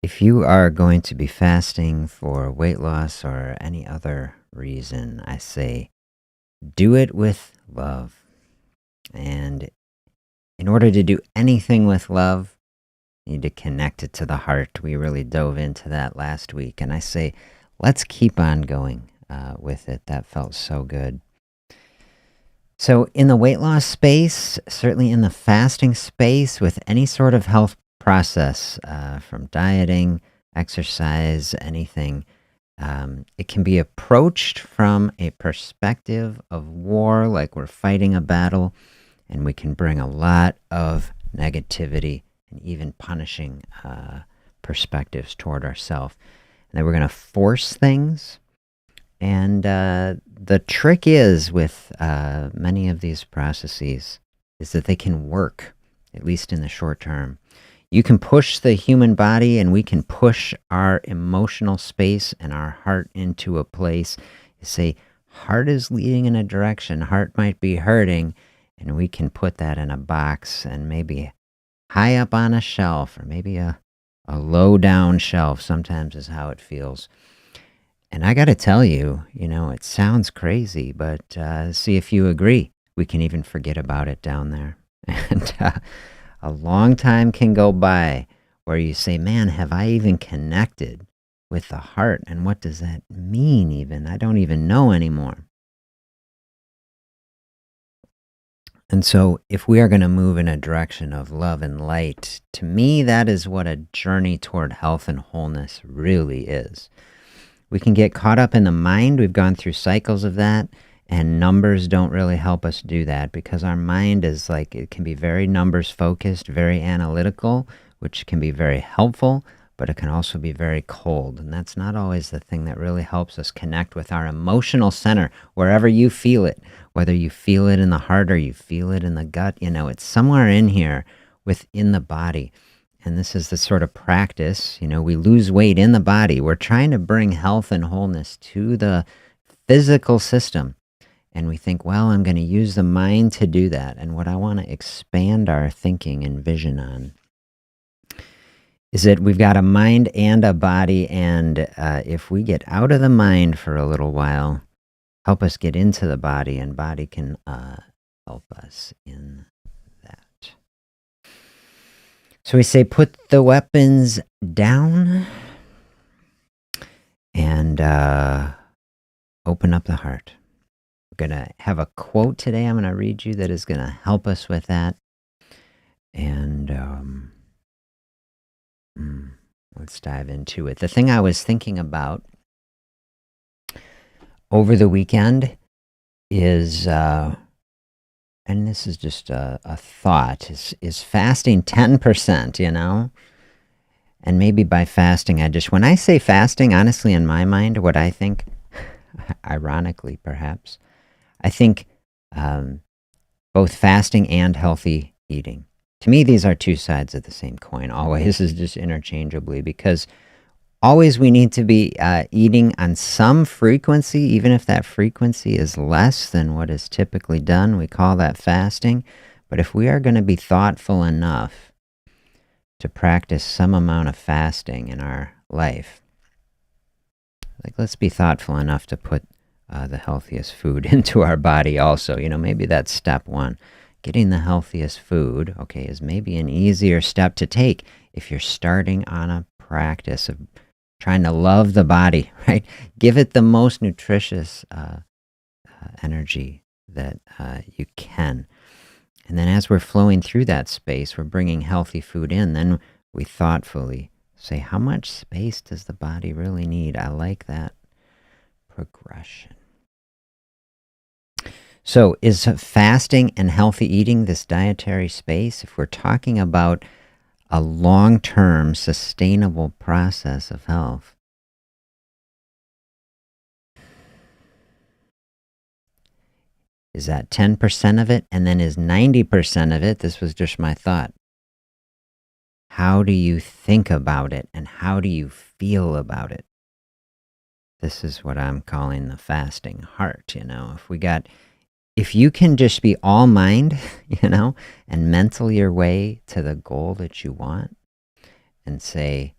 If you are going to be fasting for weight loss or any other reason, I say do it with love. And in order to do anything with love, you need to connect it to the heart. We really dove into that last week. And I say, let's keep on going with it. That felt so good. So, in the weight loss space, certainly in the fasting space, with any sort of health process, from dieting, exercise, anything, it can be approached from a perspective of war, like we're fighting a battle, and we can bring a lot of negativity and even punishing perspectives toward ourselves. And then we're going to force things. And the trick is with many of these processes is that they can work, at least in the short term. You can push the human body, and we can push our emotional space and our heart into a place. You say, heart is leading in a direction, heart might be hurting, and we can put that in a box and maybe high up on a shelf, or maybe a low down shelf sometimes is how it feels. And I got to tell you, it sounds crazy, but see if you agree. We can even forget about it down there. And a long time can go by where you say, man, have I even connected with the heart? And what does that mean even? I don't even know anymore. And so if we are going to move in a direction of love and light, to me, that is what a journey toward health and wholeness really is. We can get caught up in the mind. We've gone through cycles of that, and numbers don't really help us do that because our mind is like, it can be very numbers focused, very analytical, which can be very helpful, but it can also be very cold. And that's not always the thing that really helps us connect with our emotional center, wherever you feel it, whether you feel it in the heart or you feel it in the gut, it's somewhere in here within the body. And this is the sort of practice, we lose weight in the body. We're trying to bring health and wholeness to the physical system. And we think, well, I'm going to use the mind to do that. And what I want to expand our thinking and vision on is that we've got a mind and a body. And if we get out of the mind for a little while, help us get into the body, and body can help us in that. So we say, put the weapons down and open up the heart. We're going to have a quote today I'm going to read you that is going to help us with that. And let's dive into it. The thing I was thinking about over the weekend is, and this is just a thought, is fasting 10%, And maybe by fasting, when I say fasting, honestly, in my mind, what I think, ironically perhaps, I think both fasting and healthy eating. To me, these are two sides of the same coin. Always is just interchangeably, because always we need to be eating on some frequency, even if that frequency is less than what is typically done. We call that fasting. But if we are going to be thoughtful enough to practice some amount of fasting in our life, let's be thoughtful enough to put the healthiest food into our body also. Maybe that's step one. Getting the healthiest food, is maybe an easier step to take if you're starting on a practice of trying to love the body, right? Give it the most nutritious energy that you can. And then as we're flowing through that space, we're bringing healthy food in, then we thoughtfully say, how much space does the body really need? I like that progression. So is fasting and healthy eating this dietary space? If we're talking about a long-term sustainable process of health, is that 10% of it? And then is 90% of it, this was just my thought, how do you think about it and how do you feel about it? This is what I'm calling the fasting heart, if you can just be all mind, and mental your way to the goal that you want and say,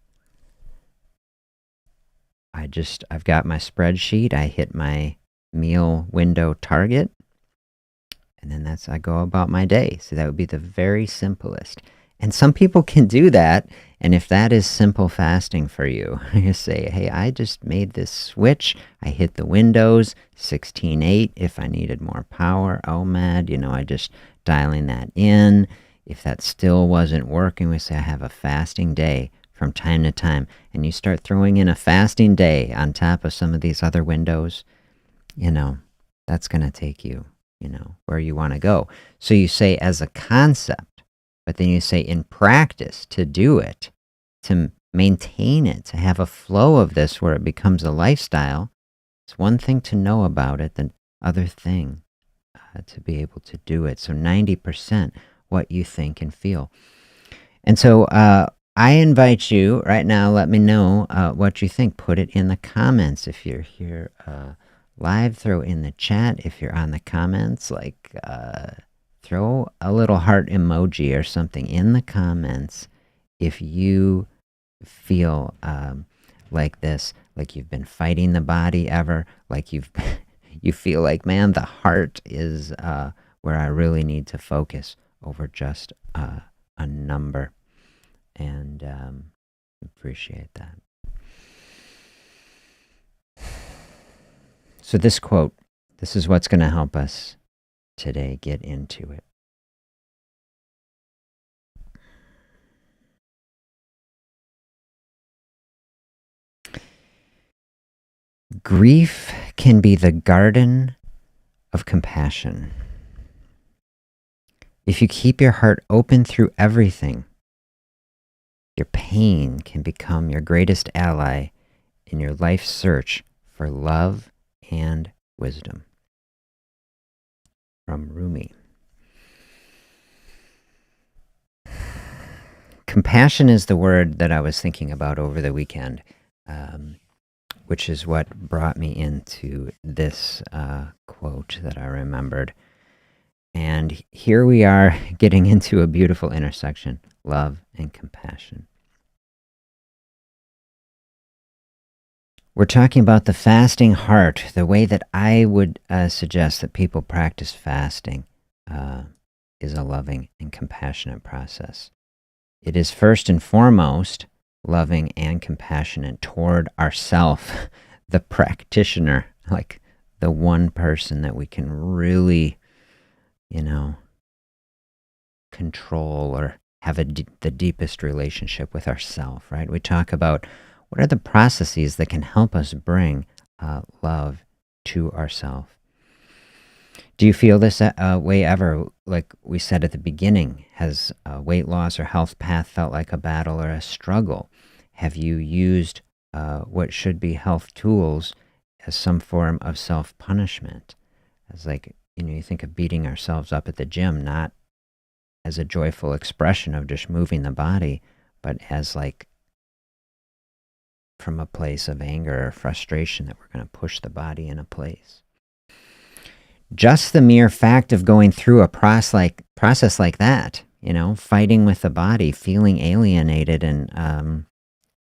I've got my spreadsheet. I hit my meal window target, and then I go about my day. So that would be the very simplest. And some people can do that. And if that is simple fasting for you, you say, hey, I just made this switch. I hit the windows, 16:8. If I needed more power, OMAD, I just dialing that in. If that still wasn't working, we say, I have a fasting day from time to time. And you start throwing in a fasting day on top of some of these other windows, that's going to take you, where you want to go. So you say as a concept, but then you say in practice to do it, to maintain it, to have a flow of this where it becomes a lifestyle. It's one thing to know about it, the other thing to be able to do it. So 90% what you think and feel. And so I invite you right now, let me know what you think. Put it in the comments if you're here live. Throw in the chat if you're on the comments. Throw a little heart emoji or something in the comments if you feel like this, like you've been fighting the body ever, like you feel like, man, the heart is where I really need to focus over just a number. And appreciate that. So this quote, this is what's going to help us today get into it. Grief can be the garden of compassion. If you keep your heart open through everything, your pain can become your greatest ally in your life's search for love and wisdom. From Rumi. Compassion is the word that I was thinking about over the weekend, which is what brought me into this quote that I remembered. And here we are getting into a beautiful intersection, love and compassion. We're talking about the fasting heart, the way that I would suggest that people practice fasting is a loving and compassionate process. It is first and foremost loving and compassionate toward ourself, the practitioner, like the one person that we can really, control or have the deepest relationship with ourself, right? We talk about what are the processes that can help us bring love to ourselves. Do you feel this way ever? Like we said at the beginning, has weight loss or health path felt like a battle or a struggle? Have you used what should be health tools as some form of self-punishment? As you think of beating ourselves up at the gym, not as a joyful expression of just moving the body, but as from a place of anger or frustration that we're going to push the body in a place. Just the mere fact of going through a process like that, fighting with the body, feeling alienated and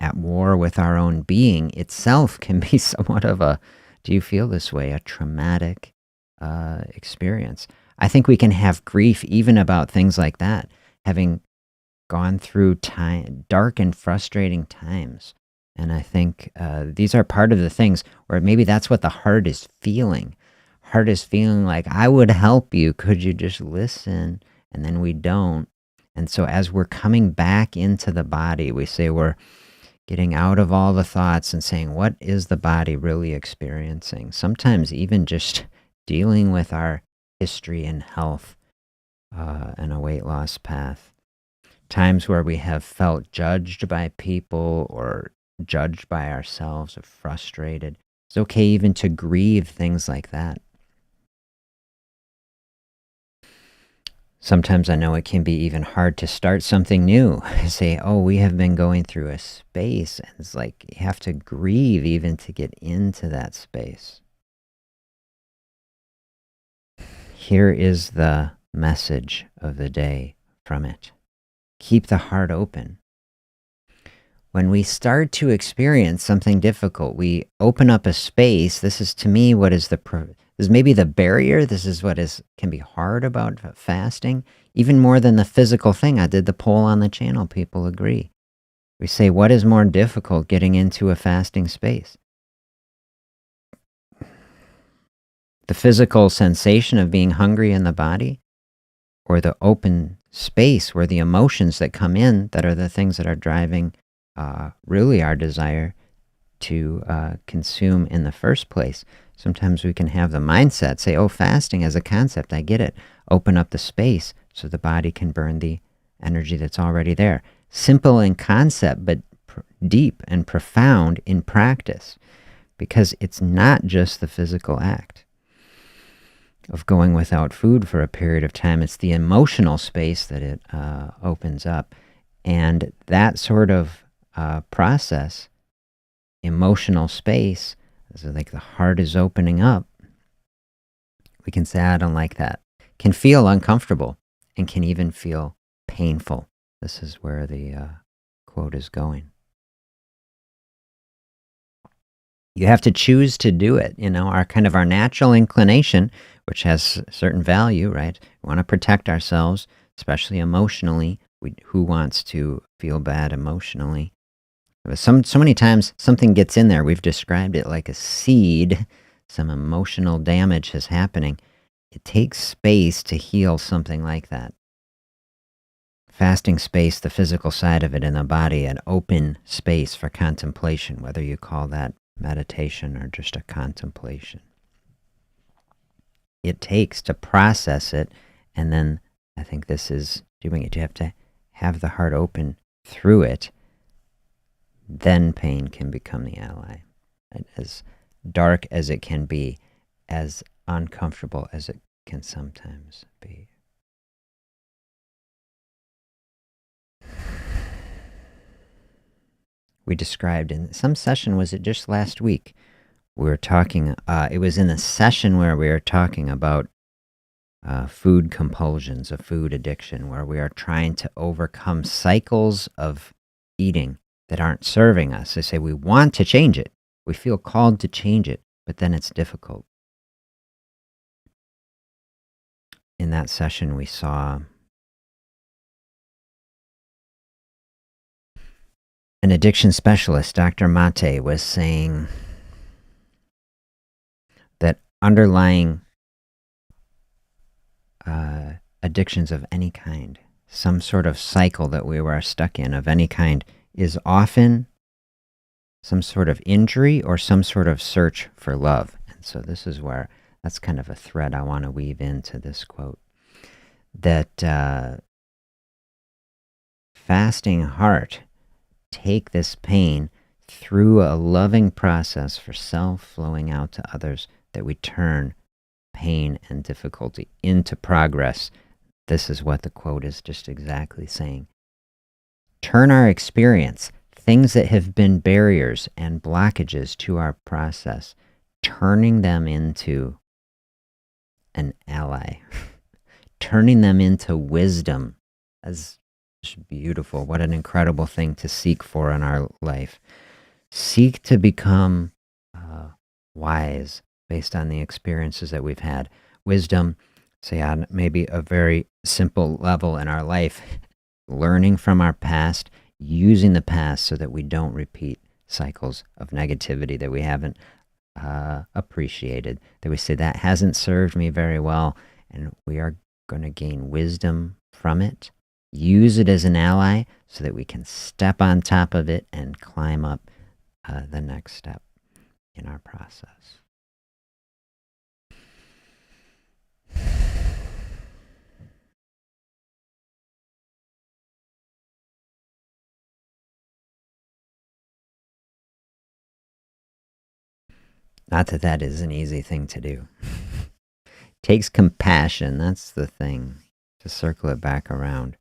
at war with our own being itself can be somewhat of do you feel this way, a traumatic experience. I think we can have grief even about things like that, having gone through dark and frustrating times. And I think these are part of the things where maybe that's what the heart is feeling. Heart is feeling like, I would help you. Could you just listen? And then we don't. And so as we're coming back into the body, we say we're getting out of all the thoughts and saying, what is the body really experiencing? Sometimes even just dealing with our history and health and a weight loss path. Times where we have felt judged by people or judged by ourselves or frustrated. It's okay even to grieve things like that. Sometimes I know it can be even hard to start something new. Say, we have been going through a space, and it's like you have to grieve even to get into that space. Here is the message of the day from it. Keep the heart open. when we start to experience something difficult, we open up a space. This is, to me, what is this is maybe the barrier. This is what can be hard about fasting, even more than the physical thing. I did the poll on the channel. People agree. We say, what is more difficult, getting into a fasting space? The physical sensation of being hungry in the body, or the open space where the emotions that come in, that are the things that are driving really our desire to consume in the first place. Sometimes we can have the mindset, say, oh, fasting as a concept, I get it. Open up the space so the body can burn the energy that's already there. Simple in concept, but deep and profound in practice, because it's not just the physical act of going without food for a period of time. It's the emotional space that it opens up. And that sort of process, emotional space, so like the heart is opening up, we can say, I don't like that. Can feel uncomfortable and can even feel painful. This is where the quote is going. You have to choose to do it. Our natural inclination, which has certain value, right? We want to protect ourselves, especially emotionally. Who wants to feel bad emotionally? So many times something gets in there. We've described it like a seed. Some emotional damage is happening. It takes space to heal something like that. Fasting space, the physical side of it in the body, an open space for contemplation, whether you call that meditation or just a contemplation. It takes to process it, and then I think this is doing it. You have to have the heart open through it. Then pain can become the ally. As dark as it can be, as uncomfortable as it can sometimes be. We described in some session, was it just last week? We were talking, it was in a session where we were talking about food compulsions, a food addiction, where we are trying to overcome cycles of eating that aren't serving us. They say we want to change it. We feel called to change it, but then it's difficult. In that session, we saw an addiction specialist, Dr. Maté, was saying that underlying addictions of any kind, some sort of cycle that we were stuck in of any kind, is often some sort of injury or some sort of search for love. And so this is where, that's kind of a thread I want to weave into this quote, that fasting heart take this pain through a loving process for self flowing out to others, that we turn pain and difficulty into progress. This is what the quote is just exactly saying. Turn our experience, things that have been barriers and blockages to our process, turning them into an ally, turning them into wisdom. As beautiful. What an incredible thing to seek for in our life. Seek to become wise based on the experiences that we've had. Wisdom, say on maybe a very simple level in our life, learning from our past, using the past so that we don't repeat cycles of negativity that we haven't appreciated, that we say that hasn't served me very well, and we are going to gain wisdom from it. Use it as an ally so that we can step on top of it and climb up the next step in our process. Not that that is an easy thing to do. Takes compassion, that's the thing, to circle it back around.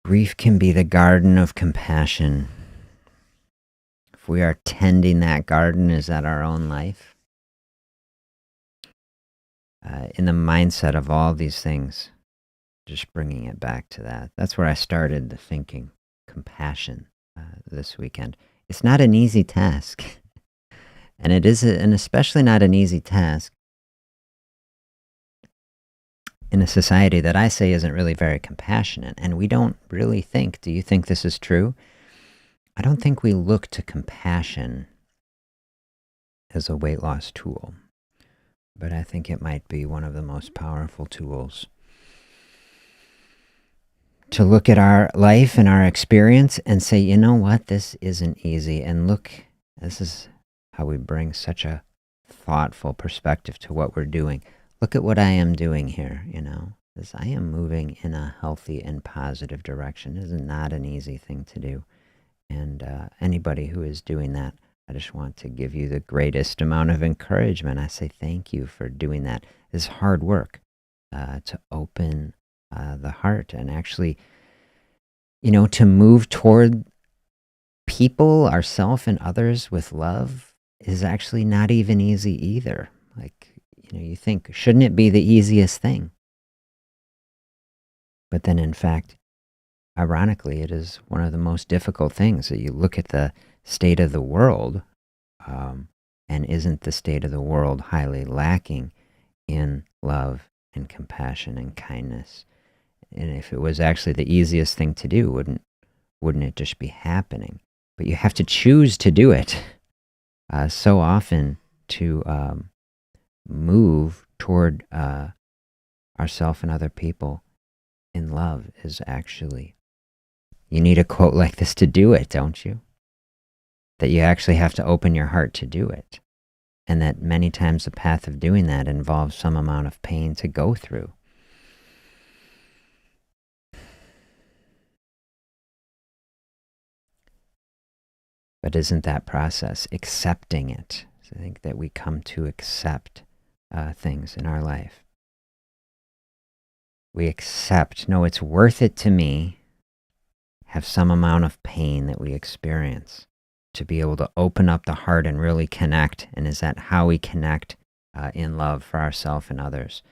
Grief can be the garden of compassion. If we are tending that garden, is that our own life? In the mindset of all these things, just bringing it back to that. That's where I started the thinking, compassion. this weekend. It's not an easy task. And it is, and especially not an easy task in a society that I say isn't really very compassionate. And we don't really think, do you think this is true? I don't think we look to compassion as a weight loss tool, but I think it might be one of the most powerful tools to look at our life and our experience and say, you know what, this isn't easy. And look, this is how we bring such a thoughtful perspective to what we're doing. Look at what I am doing here, as I am moving in a healthy and positive direction. It is not an easy thing to do. And anybody who is doing that, I just want to give you the greatest amount of encouragement. I say thank you for doing that. It's hard work to open the heart and actually, to move toward people, ourselves, and others with love is actually not even easy either. Like, you think, shouldn't it be the easiest thing? But then, in fact, ironically, it is one of the most difficult things. That you look at the state of the world, and isn't the state of the world highly lacking in love and compassion and kindness? And if it was actually the easiest thing to do, wouldn't it just be happening? But you have to choose to do it. So often to move toward ourselves and other people in love is actually, you need a quote like this to do it, don't you? That you actually have to open your heart to do it. And that many times the path of doing that involves some amount of pain to go through. But isn't that process accepting it? So I think that we come to accept things in our life. We accept, no, it's worth it to me, have some amount of pain that we experience to be able to open up the heart and really connect. And is that how we connect in love for ourselves and others?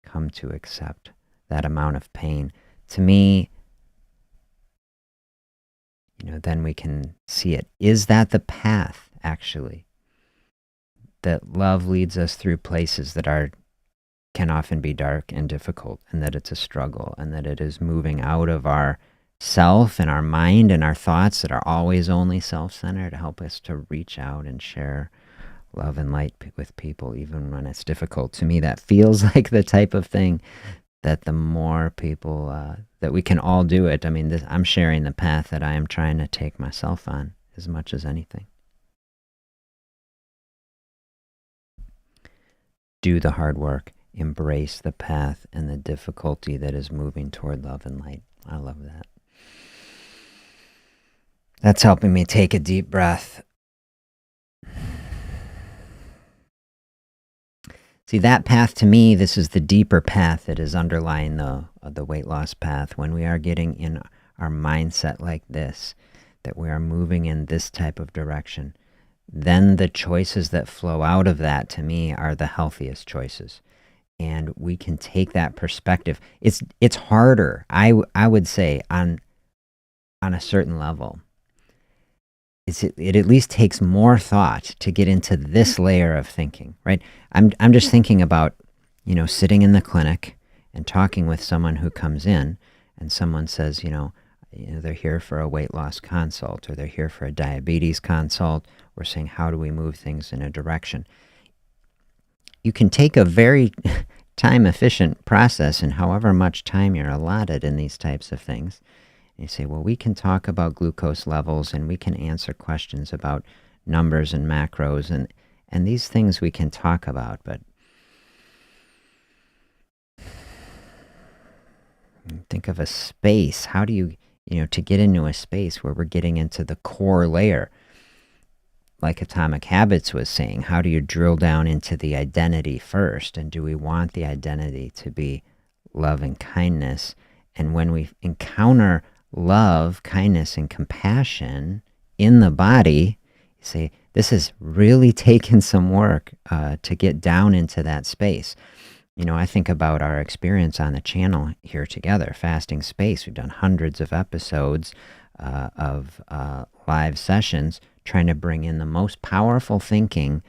Come to accept that amount of pain. To me, then we can see it. Is that the path, actually? That love leads us through places that can often be dark and difficult, and that it's a struggle, and that it is moving out of our self and our mind and our thoughts that are always only self-centered to help us to reach out and share love and light with people, even when it's difficult. To me, that feels like the type of thing that the more people, that we can all do it. I mean, I'm sharing the path that I am trying to take myself on as much as anything. Do the hard work. Embrace the path and the difficulty that is moving toward love and light. I love that. That's helping me take a deep breath. See, that path to me, this is the deeper path that is underlying the weight loss path. When we are getting in our mindset like this, that we are moving in this type of direction, then the choices that flow out of that, to me, are the healthiest choices. And we can take that perspective. It's harder, I would say, on a certain level. It at least takes more thought to get into this layer of thinking, right? I'm just thinking about, sitting in the clinic and talking with someone who comes in, and someone says, they're here for a weight loss consult, or they're here for a diabetes consult. We're saying, how do we move things in a direction? You can take a very time-efficient process, and however much time you're allotted in these types of things, you say, well, we can talk about glucose levels, and we can answer questions about numbers and macros, and these things we can talk about, but think of a space. How do you, to get into a space where we're getting into the core layer, like Atomic Habits was saying, how do you drill down into the identity first? And do we want the identity to be love and kindness? And when we encounter love, kindness, and compassion in the body, you say, this has really taken some work to get down into that space. I think about our experience on the channel here together, Fasting Space. We've done hundreds of episodes of live sessions, trying to bring in the most powerful thinking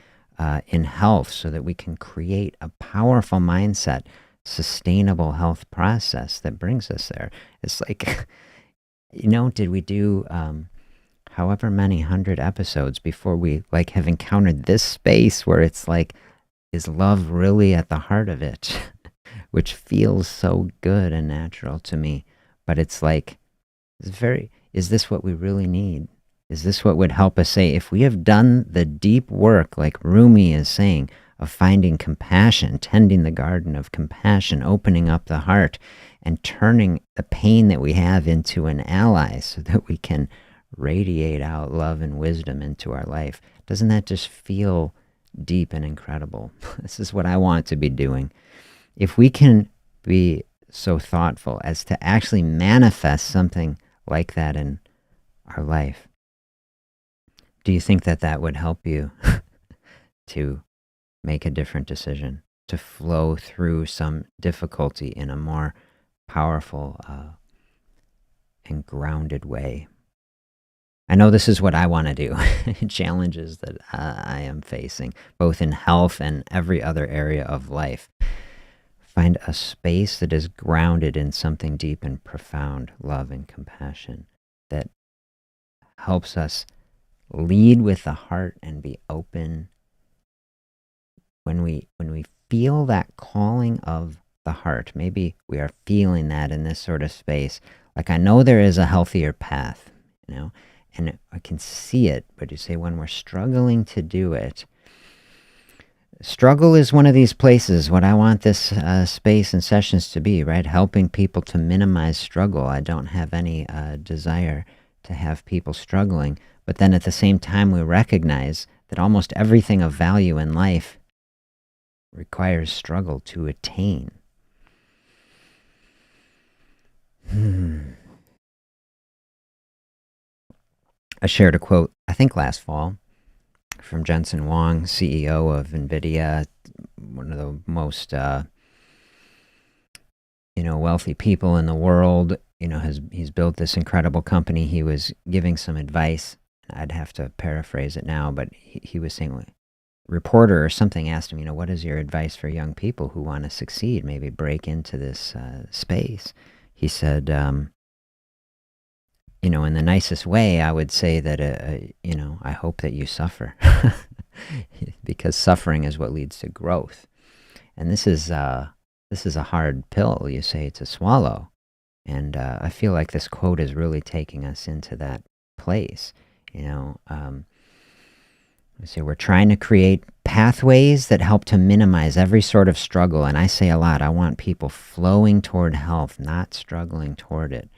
in health so that we can create a powerful mindset, sustainable health process that brings us there. It's like, did we do however many 100 episodes before we like have encountered this space where it's like, is love really at the heart of it? Which feels so good and natural to me. But it's like, is this what we really need? Is this what would help us say, if we have done the deep work, like Rumi is saying, of finding compassion, tending the garden of compassion, opening up the heart, and turning the pain that we have into an ally so that we can radiate out love and wisdom into our life? Doesn't that just feel deep and incredible? This is what I want to be doing. If we can be so thoughtful as to actually manifest something like that in our life, do you think that that would help you to make a different decision, to flow through some difficulty in a more powerful and grounded way? I know this is what I want to do. Challenges that I am facing, both in health and every other area of life. Find a space that is grounded in something deep and profound, love and compassion, that helps us lead with the heart and be open. When we feel that calling of the heart, maybe we are feeling that in this sort of space, like I know there is a healthier path, and I can see it, but you say when we're struggling to do it, struggle is one of these places, what I want this space and sessions to be, right? Helping people to minimize struggle. I don't have any desire to have people struggling, but then at the same time we recognize that almost everything of value in life requires struggle to attain. I shared a quote, I think last fall, from Jensen, Huang, CEO of Nvidia, one of the most wealthy people in the world. He's built this incredible company. He was giving some advice. I'd have to paraphrase it now, but he was saying, a reporter or something asked him, what is your advice for young people who want to succeed, maybe break into this space? He said, in the nicest way, I would say that, I hope that you suffer because suffering is what leads to growth. And this is a hard pill, you say, to swallow. And I feel like this quote is really taking us into that place. I say we're trying to create pathways that help to minimize every sort of struggle. And I say a lot, I want people flowing toward health, not struggling toward it.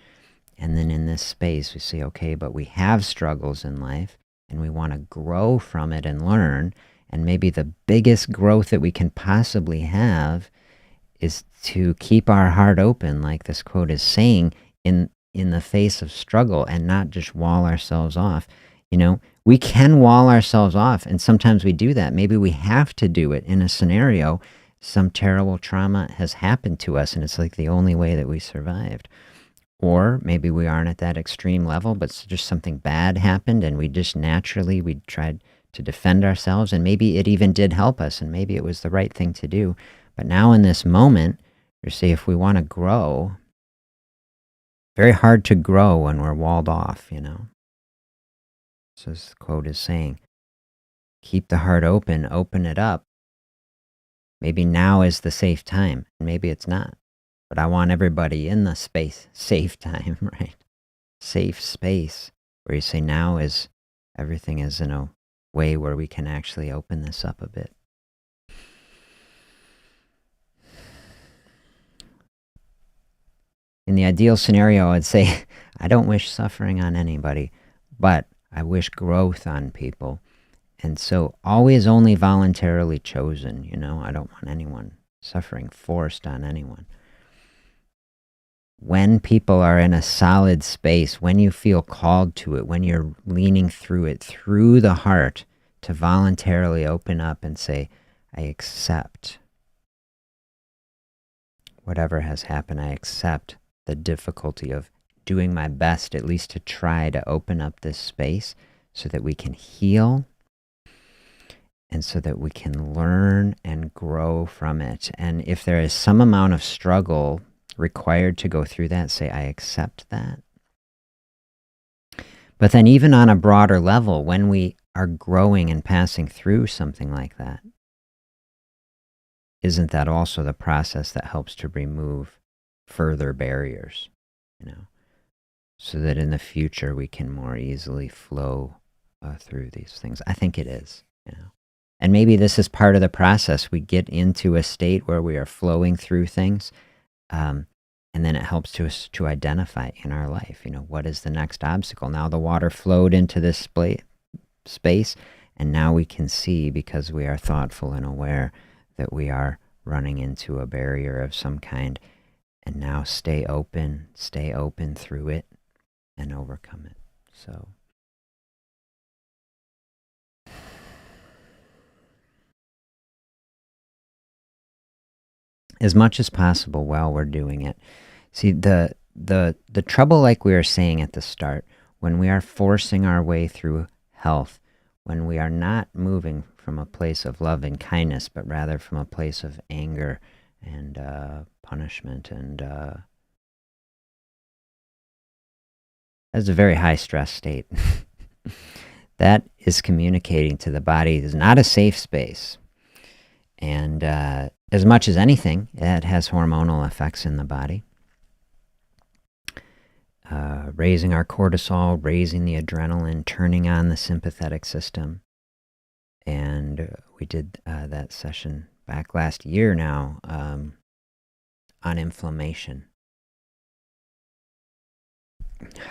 And then in this space, we say, okay, but we have struggles in life, and we want to grow from it and learn. And maybe the biggest growth that we can possibly have is to keep our heart open, like this quote is saying, in the face of struggle, and not just wall ourselves off. We can wall ourselves off, and sometimes we do that. Maybe we have to do it in a scenario. Some terrible trauma has happened to us, and it's like the only way that we survived. Or maybe we aren't at that extreme level, but just something bad happened, and we just naturally, we tried to defend ourselves, and maybe it even did help us, and maybe it was the right thing to do. But now in this moment, you say, if we want to grow, very hard to grow when we're walled off, So this quote is saying, keep the heart open it up. Maybe now is the safe time, and maybe it's not. But I want everybody in the space, safe time, right? Safe space, where you say now is, everything is in a way where we can actually open this up a bit. In the ideal scenario, I'd say, I don't wish suffering on anybody, but I wish growth on people. And so always only voluntarily chosen, I don't want anyone suffering forced on anyone. When people are in a solid space, when you feel called to it, when you're leaning through it, through the heart, to voluntarily open up and say, I accept whatever has happened. I accept the difficulty of doing my best at least to try to open up this space so that we can heal and so that we can learn and grow from it. And if there is some amount of struggle required to go through that, say, I accept that. But then even on a broader level, when we are growing and passing through something like that, isn't that also the process that helps to remove further barriers, so that in the future we can more easily flow through these things? I think it is, And maybe this is part of the process. We get into a state where we are flowing through things, and then it helps to us to identify in our life, what is the next obstacle? Now the water flowed into this space, and now we can see, because we are thoughtful and aware, that we are running into a barrier of some kind, and now stay open through it and overcome it. So as much as possible while we're doing it. See, the trouble, like we were saying at the start, when we are forcing our way through health, when we are not moving from a place of love and kindness, but rather from a place of anger and punishment, and that's a very high stress state. That is communicating to the body is not a safe space. And as much as anything, it has hormonal effects in the body. Raising our cortisol, raising the adrenaline, turning on the sympathetic system. And we did that session back last year now on inflammation.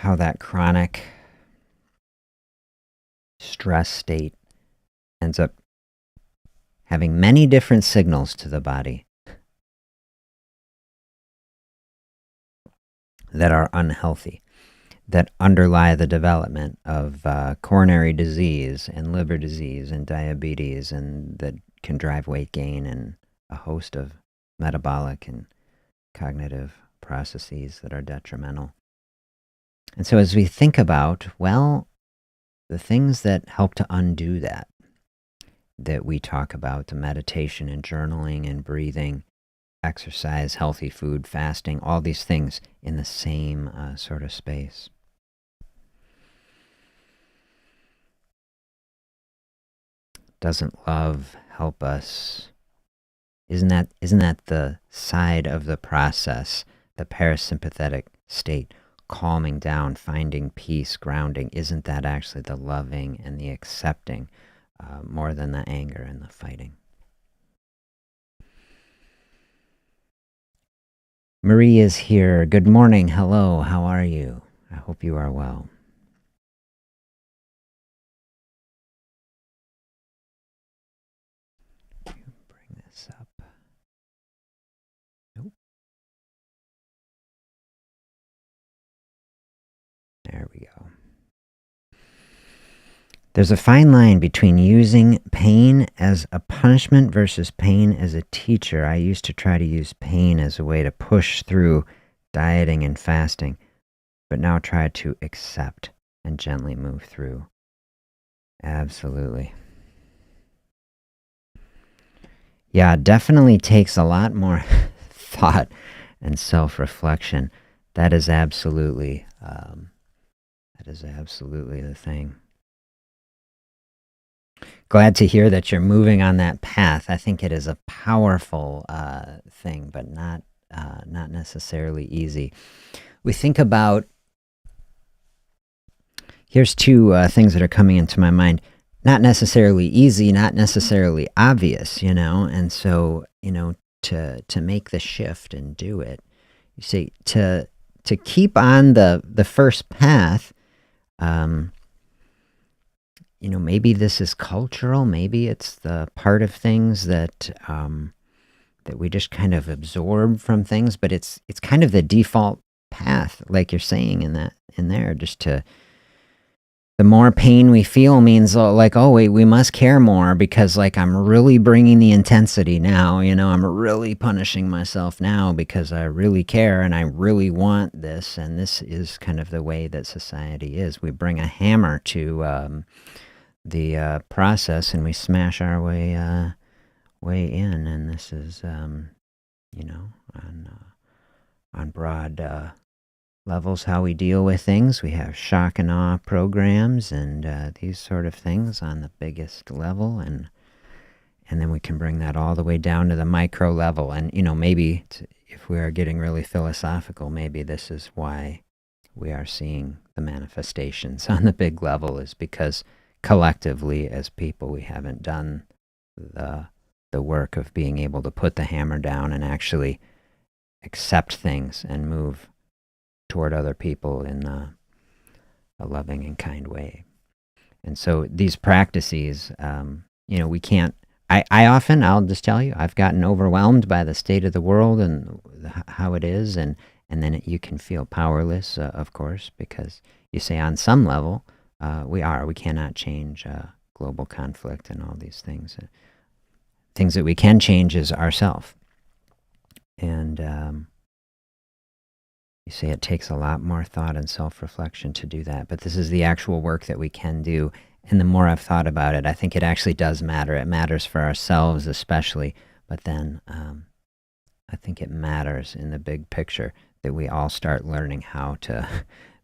How that chronic stress state ends up having many different signals to the body that are unhealthy, that underlie the development of coronary disease and liver disease and diabetes, and that can drive weight gain and a host of metabolic and cognitive processes that are detrimental. And so as we think about, the things that help to undo that we talk about, the meditation and journaling and breathing, exercise, healthy food, fasting, all these things in the same sort of space. Doesn't love help us? Isn't that the side of the process, the parasympathetic state, calming down, finding peace, grounding? Isn't that actually the loving and the accepting more than the anger and the fighting? Marie is here. Good morning. Hello. How are you? I hope you are well. Bring this up. Nope. There we go. There's a fine line between using pain as a punishment versus pain as a teacher. I used to try to use pain as a way to push through dieting and fasting, but now try to accept and gently move through. Absolutely. Yeah, it definitely takes a lot more thought and self-reflection. That is absolutely the thing. Glad to hear that you're moving on that path. I think it is a powerful thing, but not necessarily easy. We think about, here's two things that are coming into my mind. Not necessarily easy, not necessarily obvious, and so, to make the shift and do it. You see, to keep on the first path, maybe this is cultural, maybe it's the part of things that we just kind of absorb from things, but it's kind of the default path, like you're saying in there, just to the more pain we feel means like, oh, wait, we must care more because like I'm really bringing the intensity now, I'm really punishing myself now because I really care and I really want this. And this is kind of the way that society is. We bring a hammer to the process and we smash our way in. And this is, on broad levels how we deal with things. We have shock and awe programs and these sort of things on the biggest level, and then we can bring that all the way down to the micro level. And maybe if we are getting really philosophical, maybe this is why we are seeing the manifestations on the big level, is because collectively as people we haven't done the work of being able to put the hammer down and actually accept things and move toward other people in a loving and kind way. And so these practices, we can't, I'll just tell you, I've gotten overwhelmed by the state of the world and how it is, and then you can feel powerless, of course, because you say on some level, we cannot change global conflict and all these things. Things that we can change is ourself. And you say it takes a lot more thought and self-reflection to do that, but this is the actual work that we can do. And the more I've thought about it, I think it actually does matter. It matters for ourselves especially, but then I think it matters in the big picture that we all start learning how to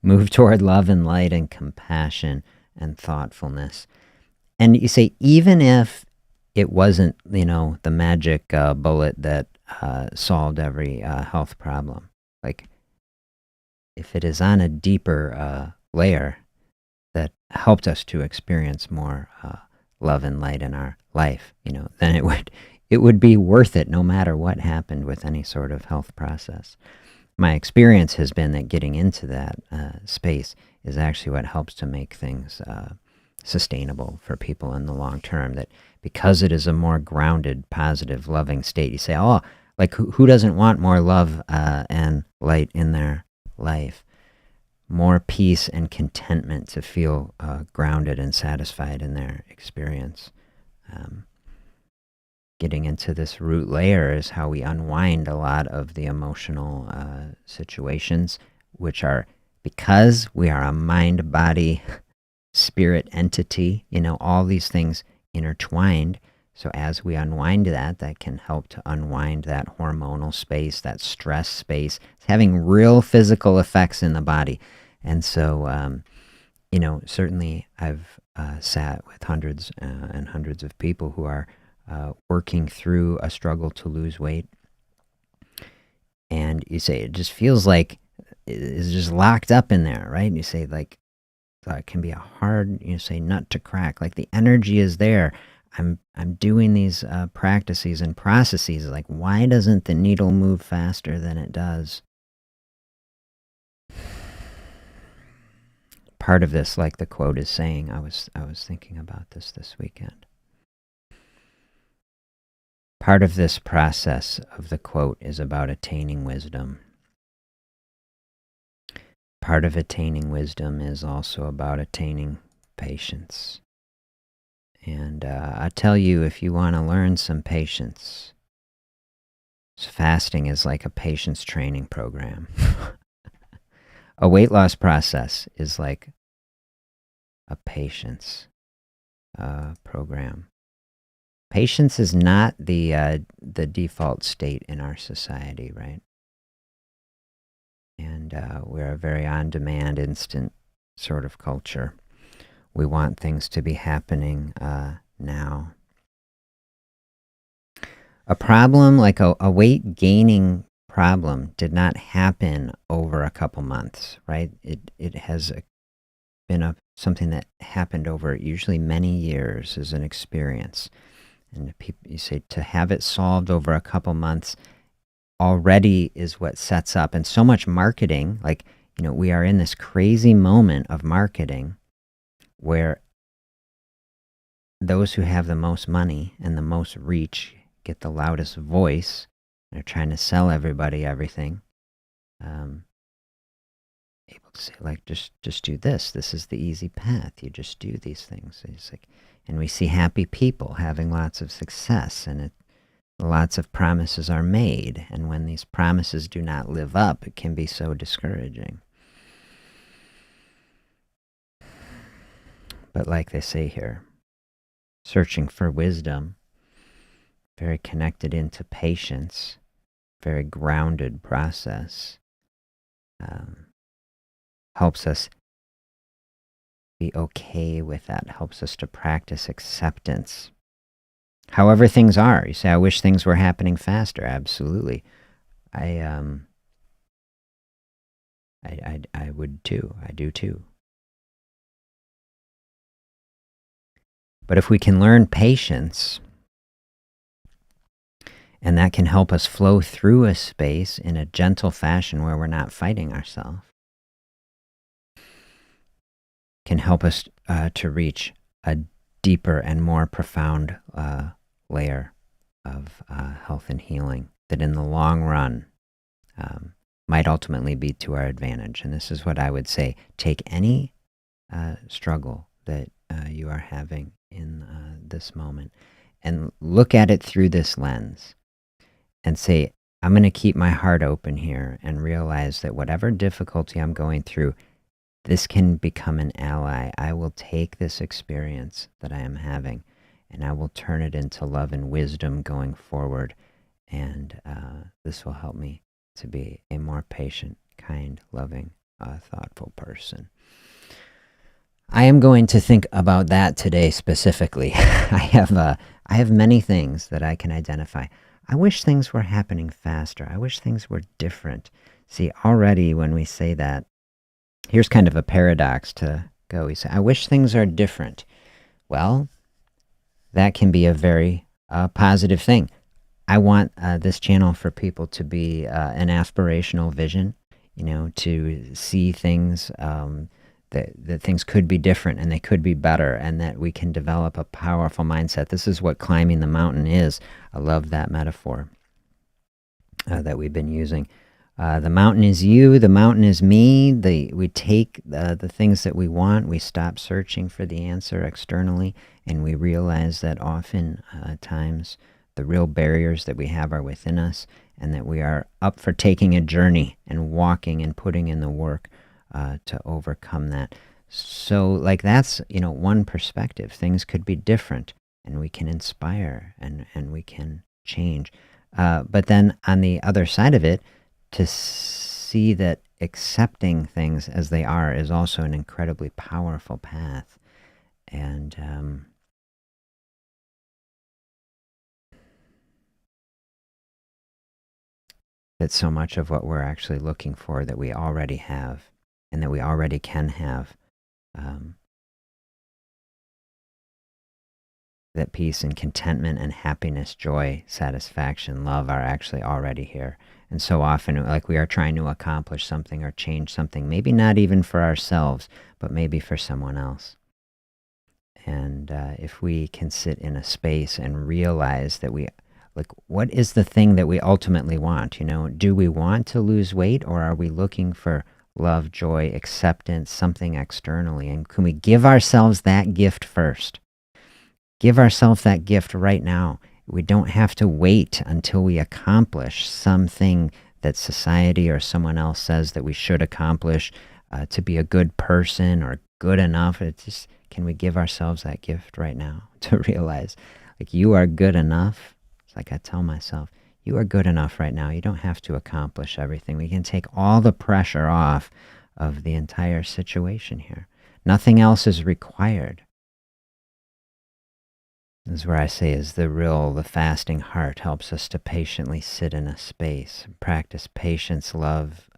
move toward love and light and compassion and thoughtfulness. And you say, even if it wasn't, the magic bullet that solved every health problem, like, if it is on a deeper layer that helped us to experience more love and light in our life, then it would be worth it no matter what happened with any sort of health process. My experience has been that getting into that space is actually what helps to make things sustainable for people in the long term, that because it is a more grounded, positive, loving state, you say, oh, like who doesn't want more love and light in their life, more peace and contentment, to feel grounded and satisfied in their experience. Getting into this root layer is how we unwind a lot of the emotional situations, which are, because we are a mind, body, spirit entity, all these things intertwined. So as we unwind that can help to unwind that hormonal space, that stress space. It's having real physical effects in the body. And so, certainly I've sat with hundreds and hundreds of people who are working through a struggle to lose weight. And you say, it just feels like it's just locked up in there, right? And you say, like, it can be a hard, nut to crack. Like, the energy is there. I'm doing these practices and processes. Like, why doesn't the needle move faster than it does? Part of this, like the quote is saying, I was thinking about this weekend. Part of this process of the quote is about attaining wisdom. Part of attaining wisdom is also about attaining patience. And I tell you, if you want to learn some patience, fasting is like a patience training program. A weight loss process is like a patience program. Patience is not the default state in our society, right? And we're a very on-demand, instant sort of culture. We want things to be happening now. A problem like a weight gaining problem did not happen over a couple months, right? It has been something that happened over usually many years as an experience. And you say to have it solved over a couple months already is what sets up. And so much marketing, like, we are in this crazy moment of marketing where those who have the most money and the most reach get the loudest voice. They're trying to sell everybody everything. Able say, like, just do this. This is the easy path. You just do these things. It's like, and we see happy people having lots of success, and lots of promises are made. And when these promises do not live up, it can be so discouraging. But like they say here, searching for wisdom, very connected into patience, very grounded process, helps us be okay with that, helps us to practice acceptance. However things are. You say, I wish things were happening faster. Absolutely. I would too. I do too. But if we can learn patience, and that can help us flow through a space in a gentle fashion where we're not fighting ourselves, can help us to reach a deeper and more profound layer of health and healing that in the long run might ultimately be to our advantage. And this is what I would say. Take any struggle that you are having in this moment and look at it through this lens and say, I'm going to keep my heart open here and realize that whatever difficulty I'm going through, this can become an ally. I will take this experience that I am having and I will turn it into love and wisdom going forward. And this will help me to be a more patient, kind, loving, thoughtful person. I am going to think about that today specifically. I have many things that I can identify. I wish things were happening faster. I wish things were different. See, already when we say that, here's kind of a paradox to go. We say, I wish things are different. Well, that can be a very positive thing. I want this channel for people to be an aspirational vision, to see things, that things could be different and they could be better, and that we can develop a powerful mindset. This is what climbing the mountain is. I love that metaphor that we've been using. The mountain is you, the mountain is me. We take the things that we want, we stop searching for the answer externally, and we realize that often times the real barriers that we have are within us, and that we are up for taking a journey and walking and putting in the work to overcome that. So like that's, one perspective. Things could be different and we can inspire and we can change. But then on the other side of it, to see that accepting things as they are is also an incredibly powerful path. And that's so much of what we're actually looking for that we already have and that we already can have. That peace and contentment and happiness, joy, satisfaction, love are actually already here. And so often, like we are trying to accomplish something or change something, maybe not even for ourselves, but maybe for someone else. And if we can sit in a space and realize that what is the thing that we ultimately want? Do we want to lose weight, or are we looking for love, joy, acceptance, something externally? And can we give ourselves that gift first? Give ourselves that gift right now. We don't have to wait until we accomplish something that society or someone else says that we should accomplish to be a good person or good enough. It's just, can we give ourselves that gift right now to realize, like, you are good enough? It's like I tell myself, you are good enough right now. You don't have to accomplish everything. We can take all the pressure off of the entire situation here. Nothing else is required. This is where I say is the fasting heart helps us to patiently sit in a space, practice patience, love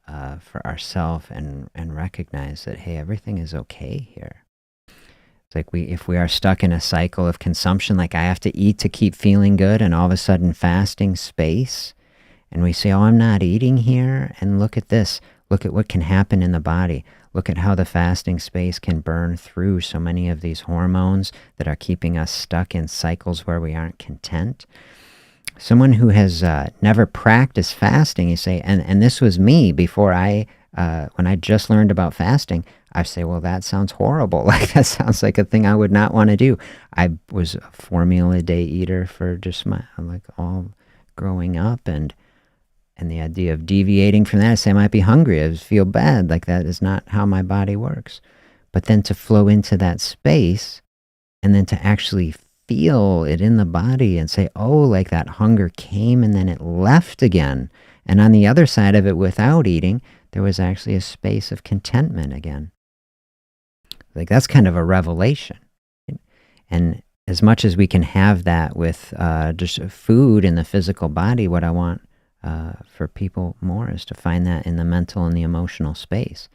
for ourselves, and recognize that, hey, everything is okay here. It's like if we are stuck in a cycle of consumption, like I have to eat to keep feeling good, and all of a sudden fasting space, and we say, oh, I'm not eating here, and look at this. Look at what can happen in the body. Look at how the fasting space can burn through so many of these hormones that are keeping us stuck in cycles where we aren't content. Someone who has never practiced fasting, you say, and this was me before I when I just learned about fasting, I say, well, that sounds horrible. Like, that sounds like a thing I would not want to do. I was a 4 meal a day eater for just like all growing up, and the idea of deviating from that, I say I might be hungry, I just feel bad. Like, that is not how my body works. But then to flow into that space, and then to actually feel it in the body and say, oh, like that hunger came and then it left again. And on the other side of it, without eating, there was actually a space of contentment again. Like, that's kind of a revelation. And as much as we can have that with just food in the physical body, what I want for people more is to find that in the mental and the emotional space.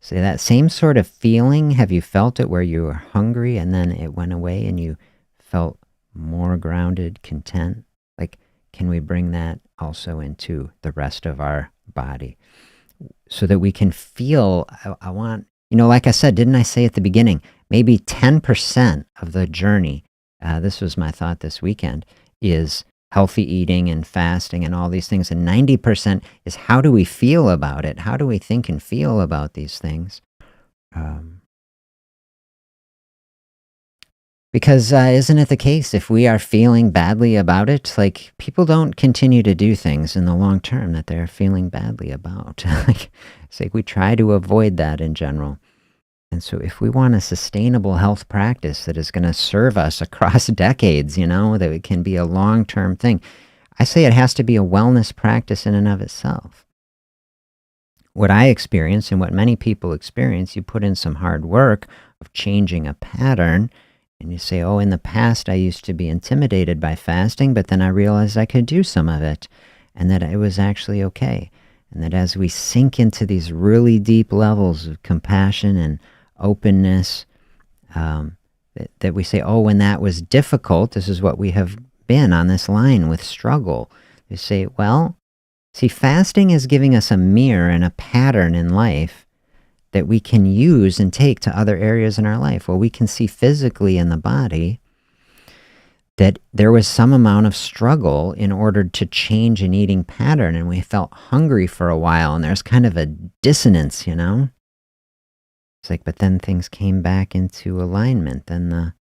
So that same sort of feeling, have you felt it where you were hungry and then it went away and you felt more grounded, content? Like, can we bring that also into the rest of our body so that we can feel, I want, like I said, didn't I say at the beginning, maybe 10% of the journey, this was my thought this weekend, is healthy eating and fasting and all these things. And 90% is how do we feel about it? How do we think and feel about these things? Because isn't it the case, if we are feeling badly about it, like, people don't continue to do things in the long term that they're feeling badly about. It's like we try to avoid that in general. And so if we want a sustainable health practice that is going to serve us across decades, that it can be a long-term thing, I say it has to be a wellness practice in and of itself. What I experience and what many people experience, you put in some hard work of changing a pattern, and you say, oh, in the past I used to be intimidated by fasting, but then I realized I could do some of it, and that it was actually okay. And that as we sink into these really deep levels of compassion and openness, that we say, oh, when that was difficult, this is what we have been on this line with struggle. You say, well, see, fasting is giving us a mirror and a pattern in life that we can use and take to other areas in our life. Well, we can see physically in the body that there was some amount of struggle in order to change an eating pattern, and we felt hungry for a while, and there's kind of a dissonance, It's like, but then things came back into alignment, then the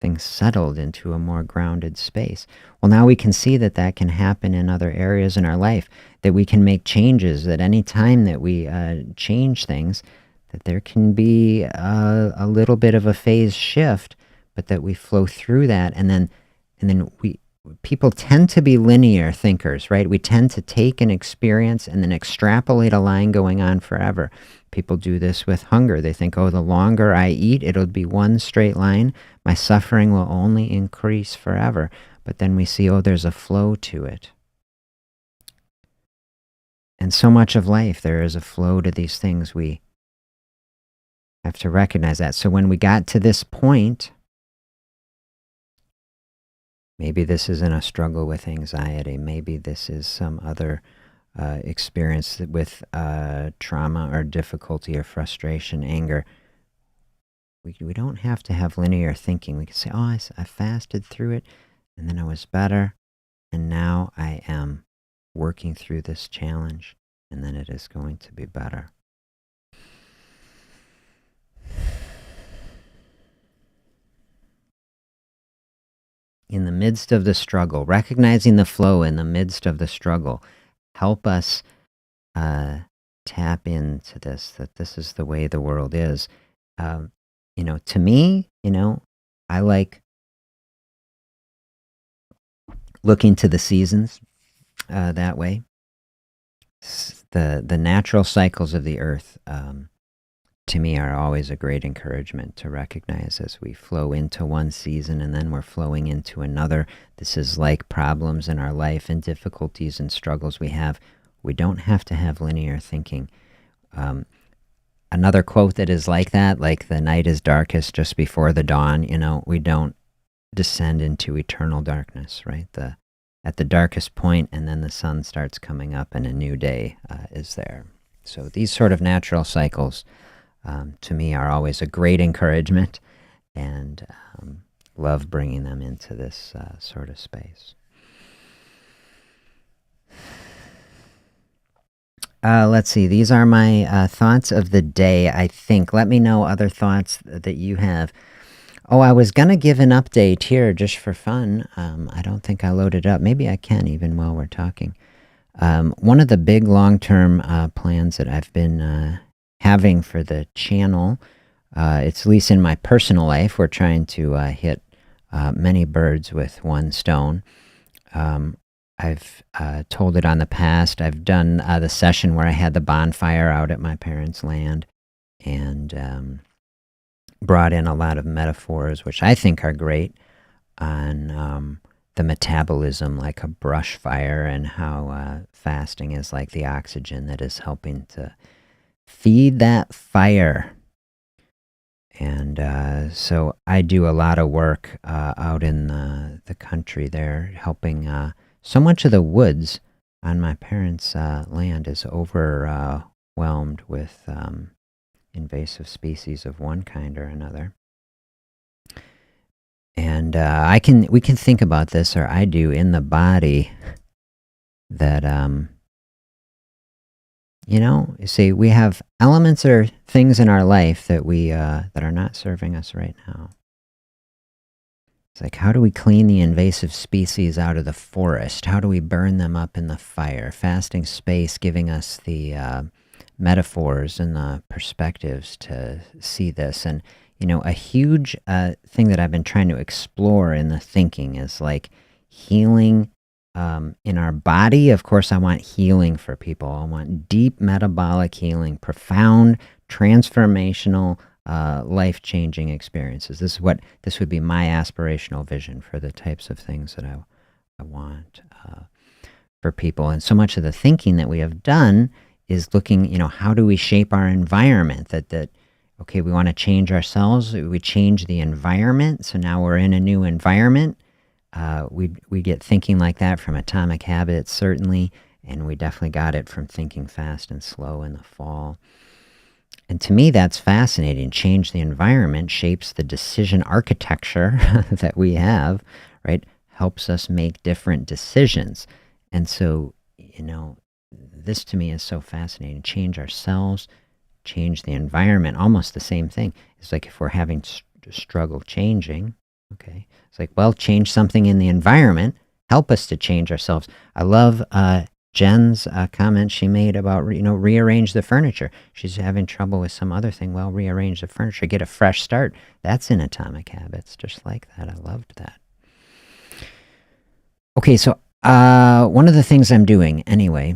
things settled into a more grounded space. Well, now we can see that that can happen in other areas in our life, that we can make changes, that any time that we change things, that there can be a little bit of a phase shift, but that we flow through that, and then people tend to be linear thinkers, right? We tend to take an experience and then extrapolate a line going on forever. People do this with hunger. They think, oh, the longer I eat, it'll be one straight line. My suffering will only increase forever. But then we see, oh, there's a flow to it. And so much of life, there is a flow to these things. We have to recognize that. So when we got to this point, maybe this isn't a struggle with anxiety. Maybe this is some other experience with trauma or difficulty or frustration, anger. We don't have to have linear thinking. We can say, oh, I fasted through it, and then I was better, and now I am working through this challenge, and then it is going to be better. In the midst of the struggle, recognizing the flow in the midst of the struggle, help us tap into this, that this is the way the world is. To me, I like looking to the seasons that way. The natural cycles of the earth, to me, are always a great encouragement to recognize as we flow into one season and then we're flowing into another. This is like problems in our life and difficulties and struggles we have. We don't have to have linear thinking. Another quote that is like that, like the night is darkest just before the dawn, we don't descend into eternal darkness, right? At the darkest point, and then the sun starts coming up and a new day is there. So these sort of natural cycles, to me, are always a great encouragement, and love bringing them into this sort of space. Let's see. These are my thoughts of the day, I think. Let me know other thoughts that you have. Oh, I was going to give an update here just for fun. I don't think I loaded up. Maybe I can even while we're talking. One of the big long-term plans that I've been having for the channel, it's at least in my personal life, we're trying to hit many birds with one stone. I've told it on the past. I've done the session where I had the bonfire out at my parents' land and brought in a lot of metaphors, which I think are great, on the metabolism, like a brush fire, and how fasting is like the oxygen that is helping to feed that fire. And so I do a lot of work out in the country there, helping so much of the woods on my parents' land is overwhelmed with invasive species of one kind or another. And we can think about this, or I do, in the body, that you see, we have elements or things in our life that that are not serving us right now. It's like, how do we clean the invasive species out of the forest? How do we burn them up in the fire? Fasting space giving us the metaphors and the perspectives to see this. And, a huge thing that I've been trying to explore in the thinking is like healing in our body. Of course, I want healing for people. I want deep metabolic healing, profound, transformational, life-changing experiences. This would be my aspirational vision for the types of things that I want for people. And so much of the thinking that we have done is looking, how do we shape our environment? Okay, we want to change ourselves. We change the environment. So now we're in a new environment. We get thinking like that from Atomic Habits, certainly, and we definitely got it from Thinking Fast and Slow in the fall. And to me, that's fascinating. Change the environment shapes the decision architecture that we have, right? Helps us make different decisions. And so, this to me is so fascinating. Change ourselves, change the environment, almost the same thing. It's like if we're having struggle changing, okay, it's like, well, change something in the environment, help us to change ourselves. I love Jen's comment she made about, rearrange the furniture. She's having trouble with some other thing. Well, rearrange the furniture, get a fresh start. That's in Atomic Habits, just like that. I loved that. Okay, so one of the things I'm doing anyway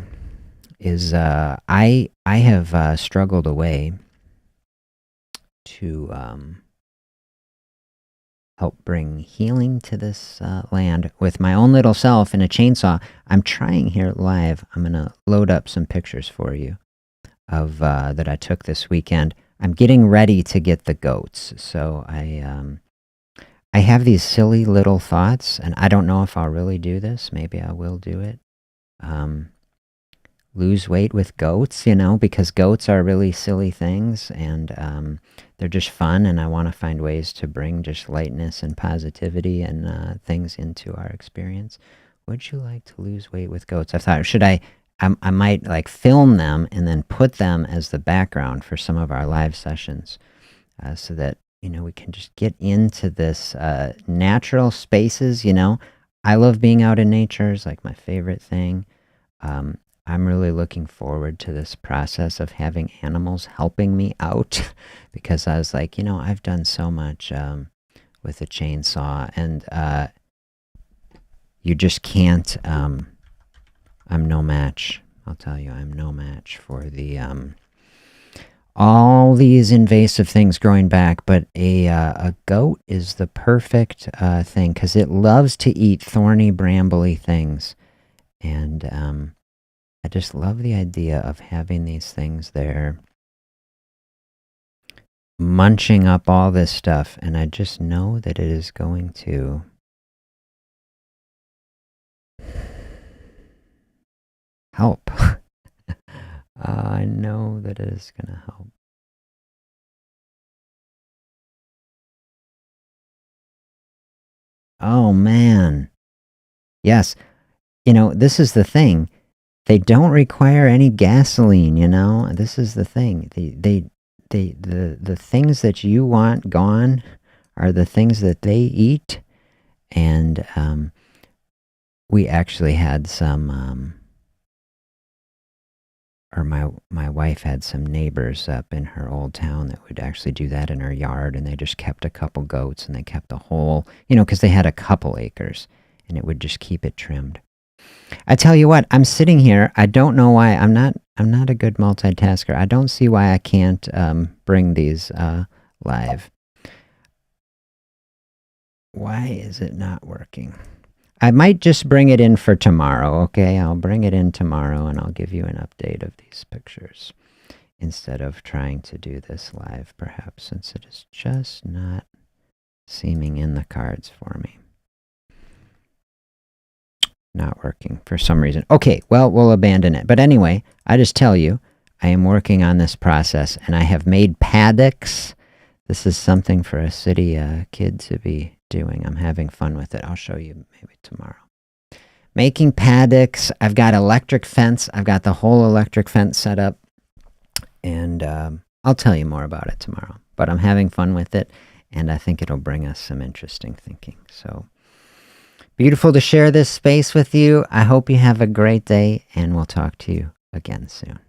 is I have struggled away to help bring healing to this land with my own little self in a chainsaw. I'm trying here live. I'm going to load up some pictures for you of that I took this weekend. I'm getting ready to get the goats. So I have these silly little thoughts, and I don't know if I'll really do this. Maybe I will do it. Lose weight with goats, because goats are really silly things, and they're just fun, and I want to find ways to bring just lightness and positivity and things into our experience. Would you like to lose weight with goats? I thought, I might like film them and then put them as the background for some of our live sessions, so that, we can just get into this natural spaces. I love being out in nature. It's like my favorite thing. I'm really looking forward to this process of having animals helping me out because I was like, I've done so much with a chainsaw, and you just can't, I'm no match. I'll tell you, I'm no match for the all these invasive things growing back, but a goat is the perfect thing because it loves to eat thorny, brambly things, and I just love the idea of having these things there munching up all this stuff, and I just know that it is going to help. I know that it is going to help. Oh, man. Yes. This is the thing. They don't require any gasoline, you know? This is the thing. The things that you want gone are the things that they eat. And we actually had some, or my wife had some neighbors up in her old town that would actually do that in her yard, and they just kept a couple goats, and they kept the whole, because they had a couple acres, and it would just keep it trimmed. I tell you what, I'm sitting here. I don't know why. I'm not a good multitasker. I don't see why I can't bring these live. Why is it not working? I might just bring it in for tomorrow, okay? I'll bring it in tomorrow and I'll give you an update of these pictures instead of trying to do this live, perhaps, since it is just not seeming in the cards for me. Not working for some reason. Okay, well, we'll abandon it. But anyway, I just tell you, I am working on this process, and I have made paddocks. This is something for a city kid to be doing. I'm having fun with it. I'll show you maybe tomorrow. Making paddocks. I've got electric fence. I've got the whole electric fence set up, and I'll tell you more about it tomorrow. But I'm having fun with it, and I think it'll bring us some interesting thinking. So beautiful to share this space with you. I hope you have a great day, and we'll talk to you again soon.